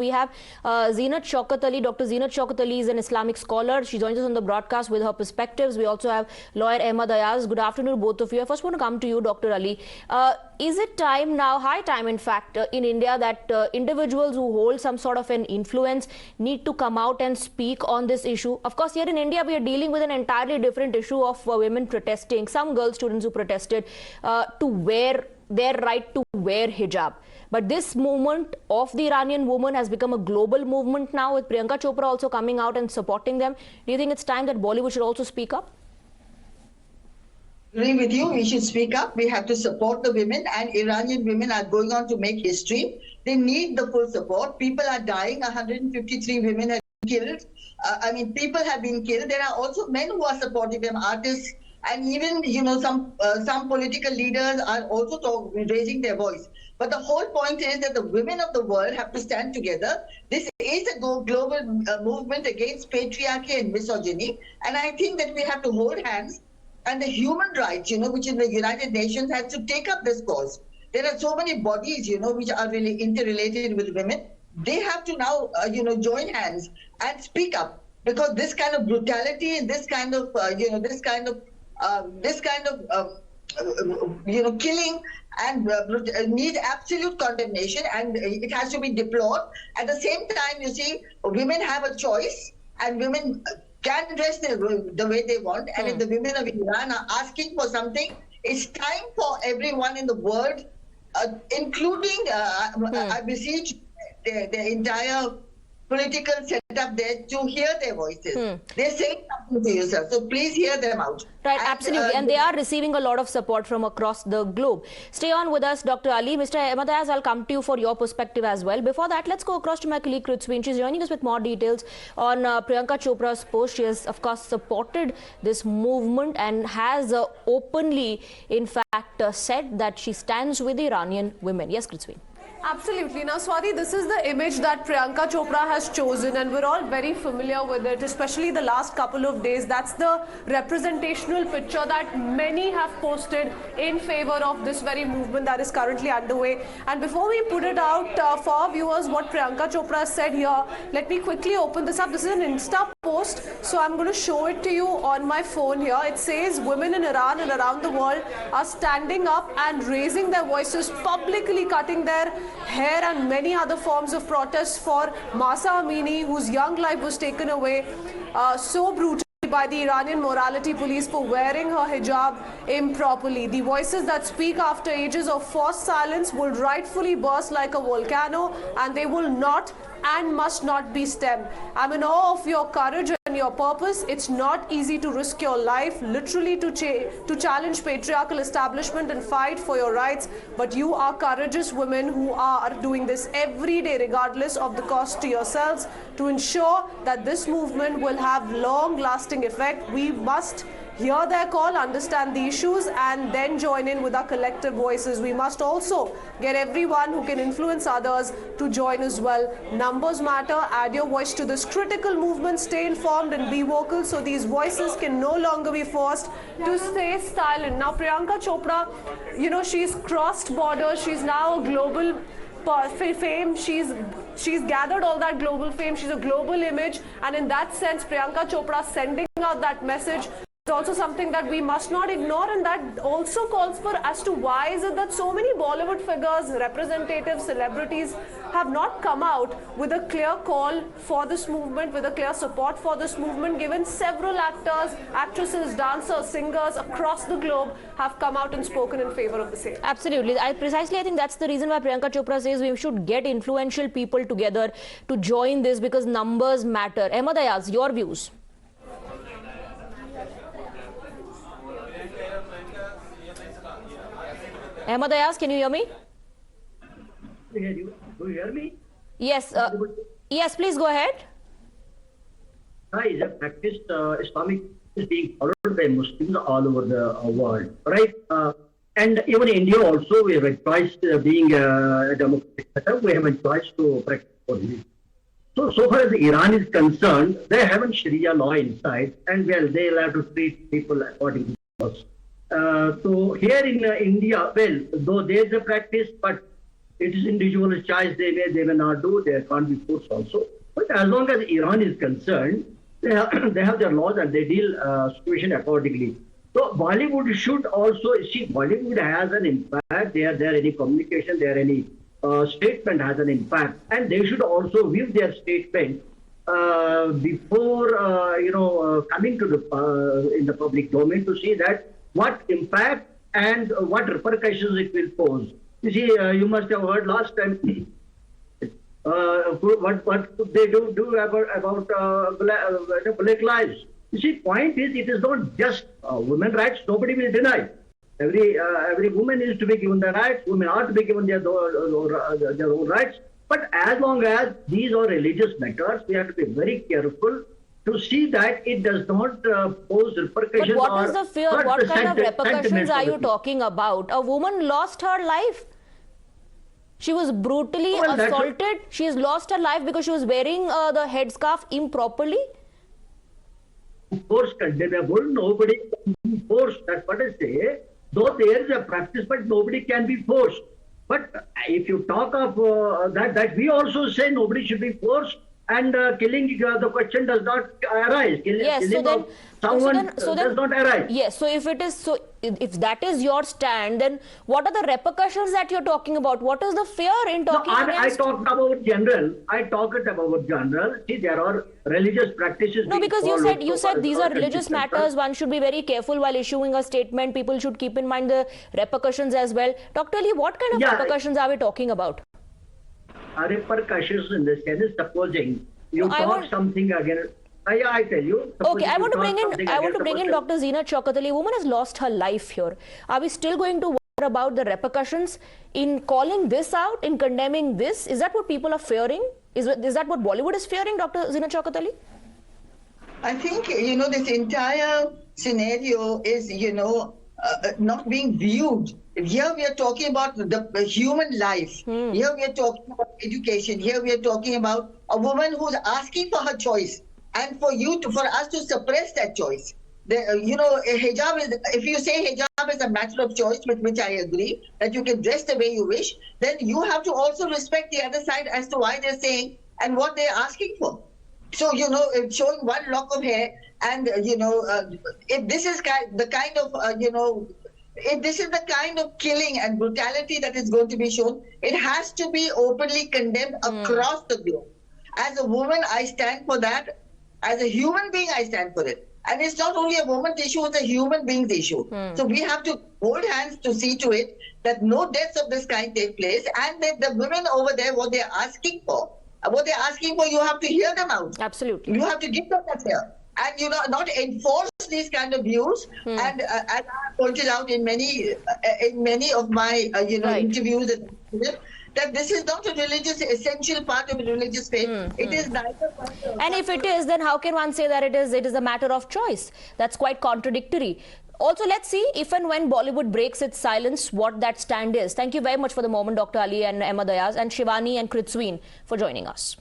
We have Zeenat Shaukat Ali. Dr. Zeenat Shaukat Ali is an Islamic scholar. She joins us on the broadcast with her perspectives. We also have lawyer Ahmad Ayaz. Good afternoon, both of you. I first want to come to you, Dr. Ali. Is it time now, high time in fact, in India that individuals who hold some sort of an influence need to come out and speak on this issue? Of course, here in India, we are dealing with an entirely different issue of women protesting, some girl students who protested to wear their right to wear hijab. But this movement of the Iranian woman has become a global movement now, with Priyanka Chopra also coming out and supporting them. Do you think it's time that Bollywood should also speak up? I agree with you. We should speak up. We have to support the women, and Iranian women are going on to make history. They need the full support. People are dying. 153 women have been killed. People have been killed. There are also men who are supporting them, artists, and even some political leaders are also raising their voice. But the whole point is that the women of the world have to stand together. This is a global movement against patriarchy and misogyny, and I think that we have to hold hands. And the human rights, which in the United Nations, has to take up this cause. There are so many bodies, which are really interrelated with women. They have to now, join hands and speak up, because this kind of brutality and this kind of killing and need absolute condemnation, and it has to be deplored. At the same time, you see, women have a choice, and women can dress the way they want. And if the women of Iran are asking for something, it's time for everyone in the world, including, I beseech the entire political setup there, to hear their voices. They're saying something to you, sir, so please hear them out. Right, absolutely, and they are receiving a lot of support from across the globe. Stay on with us, Dr. Ali. Mr. Ahmad Ayaz, I'll come to you for your perspective as well. Before that, let's go across to my colleague Kritzwin. She's joining us with more details on Priyanka Chopra's post. She has, of course, supported this movement and has openly, in fact, said that she stands with the Iranian women. Yes, Kritzwin. Absolutely. Now, Swati, this is the image that Priyanka Chopra has chosen, and we're all very familiar with it, especially the last couple of days. That's the representational picture that many have posted in favor of this very movement that is currently underway. And before we put it out for our viewers, what Priyanka Chopra said here, let me quickly open this up. This is an Insta post, so I'm going to show it to you on my phone here. It says, women in Iran and around the world are standing up and raising their voices, publicly cutting their hair and many other forms of protest for Mahsa Amini, whose young life was taken away so brutally by the Iranian morality police for wearing her hijab improperly. The voices that speak after ages of forced silence will rightfully burst like a volcano, and they will not and must not be stemmed. I'm in awe of your courage and your purpose. It's not easy to risk your life, literally to challenge patriarchal establishment and fight for your rights, but you are courageous women who are doing this every day, regardless of the cost to yourselves, to ensure that this movement will have long-lasting effect. We must hear their call, understand the issues, and then join in with our collective voices. We must also get everyone who can influence others to join as well. Numbers matter. Add your voice to this critical movement. Stay informed and be vocal, so these voices can no longer be forced to stay silent. Now, Priyanka Chopra, she's crossed borders. She's now a global fame. She's gathered all that global fame. She's a global image, and in that sense, Priyanka Chopra sending out that message is also something that we must not ignore, and that also calls for as to why is it that so many Bollywood figures, representatives, celebrities have not come out with a clear call for this movement, with a clear support for this movement, given several actors, actresses, dancers, singers across the globe have come out and spoken in favor of the same. Absolutely. I think that's the reason why Priyanka Chopra says we should get influential people together to join this, because numbers matter. Ahmad Ayaz, your views? Ahmad Ayaz, can you hear me? Do you hear me? Yes. Yes, please go ahead. Is a practiced Islamic is being followed by Muslims all over the world, right? And even India also, we have a choice, being a democratic setup, we have a choice to practice for this. So far as Iran is concerned, they haven't Sharia law inside, and well, they'll have to treat people according to laws. So here in India, well, though there's a practice, but it is individual choice. They may not do. They can't be forced also. But as long as Iran is concerned, they have their laws and they deal situation accordingly. So Bollywood should also see. Bollywood has an impact. There any communication, there any statement has an impact, and they should also give their statement before coming to the in the public domain to see that what impact and what repercussions it will pose. You see, you must have heard last time what they do about black lives. You see, point is, it is not just women rights. Nobody will deny. Every woman is to be given the rights. Women are to be given their own rights. But as long as these are religious matters, we have to be very careful to see that it does not pose repercussions. But what is the fear? What kind of repercussions are you talking about? A woman lost her life. She was brutally assaulted. She has lost her life because she was wearing the headscarf improperly. Force condemnable, nobody can be forced. That's what I say. Though there is a practice, but nobody can be forced. But if you talk of that we also say nobody should be forced, and killing, the question does not arise. Yes, Killing someone does not arise. Yes, so if it is so, if that is your stand, then what are the repercussions that you're talking about? What is the fear in talking against? I talked about general. I talked about general. See, there are religious practices. No, because you said these are religious matters. One should be very careful while issuing a statement. People should keep in mind the repercussions as well. Dr. Ali, what kind of repercussions are we talking about? Repercussions in the sense, supposing you talk something against. I tell you. Okay, I want to bring in Dr. Zeenat Shaukat Ali. Woman has lost her life here. Are we still going to worry about the repercussions in calling this out, in condemning this? Is that what people are fearing? Is that what Bollywood is fearing, Dr. Zeenat Shaukat Ali? I think, this entire scenario is, not being viewed. Here we are talking about the human life. Here we are talking about education. Here we are talking about a woman who's asking for her choice, and for us to suppress that choice. Hijab is, if you say hijab is a matter of choice, with which I agree, that you can dress the way you wish, then you have to also respect the other side as to why they're saying and what they're asking for. So, showing one lock of hair, and, if this is if this is the kind of killing and brutality that is going to be shown, it has to be openly condemned across the globe. As a woman, I stand for that. As a human being, I stand for it. And it's not only a woman's issue, it's a human being's issue. So we have to hold hands to see to it that no deaths of this kind take place, and that the women over there, what they're asking for, you have to hear them out. Absolutely. You have to give them that here. And, not enforce these kind of views. And as I pointed out in many of my, interviews, that this is not a essential part of a religious faith. It is neither part of. And if it is, then how can one say that it is a matter of choice? That's quite contradictory. Also, let's see if and when Bollywood breaks its silence, what that stand is. Thank you very much for the moment, Dr. Ali and Emma Dayaz, and Shivani and Kritsween for joining us.